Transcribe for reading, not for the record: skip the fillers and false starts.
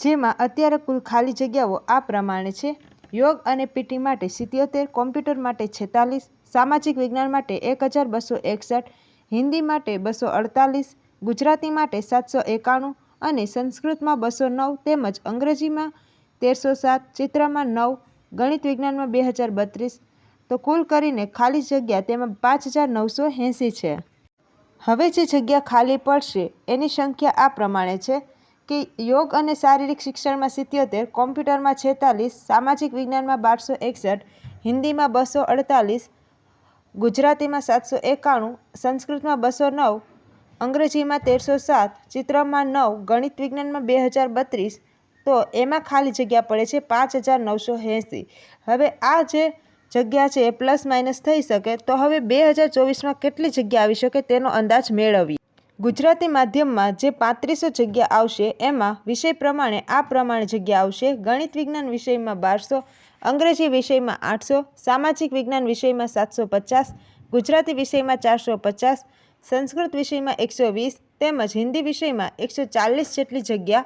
જેમાં અત્યારે કુલ ખાલી જગ્યાઓ આ પ્રમાણે છે. યોગ અને પીટી માટે 77, કોમ્પ્યુટર માટે 46, સામાજિક વિજ્ઞાન માટે 1261, હિન્દી માટે 248, ગુજરાતી માટે 791 અને સંસ્કૃતમાં 209 તેમજ અંગ્રેજીમાં 1307, ચિત્રમાં 9, ગણિત વિજ્ઞાનમાં 2032. તો કુલ કરીને ખાલી જગ્યા તેમાં 5980 છે. હવે જે જગ્યા ખાલી પડશે એની સંખ્યા આ પ્રમાણે છે કે યોગ અને શારીરિક શિક્ષણમાં 77, કોમ્પ્યુટરમાં 46, સામાજિક વિજ્ઞાનમાં 1261, હિન્દીમાં 248, ગુજરાતીમાં 791, સંસ્કૃતમાં 209, અંગ્રેજીમાં 1307, ચિત્રમાં 9, ગણિત વિજ્ઞાનમાં 2032. તો એમાં ખાલી જગ્યા પડે છે 5980. હવે આ જે જગ્યા છે એ પ્લસ માઇનસ થઈ શકે. તો હવે 2024માં કેટલી જગ્યા આવી શકે તેનો અંદાજ મેળવીએ. ગુજરાતી માધ્યમમાં જે 3500 જગ્યા આવશે એમાં વિષય પ્રમાણે આ પ્રમાણે જગ્યા આવશે. ગણિત વિજ્ઞાન વિષયમાં 1200, અંગ્રેજી વિષયમાં 800, સામાજિક વિજ્ઞાન વિષયમાં 750, ગુજરાતી વિષયમાં 450, સંસ્કૃત વિષયમાં 120 તેમજ હિન્દી વિષયમાં 140 જેટલી જગ્યા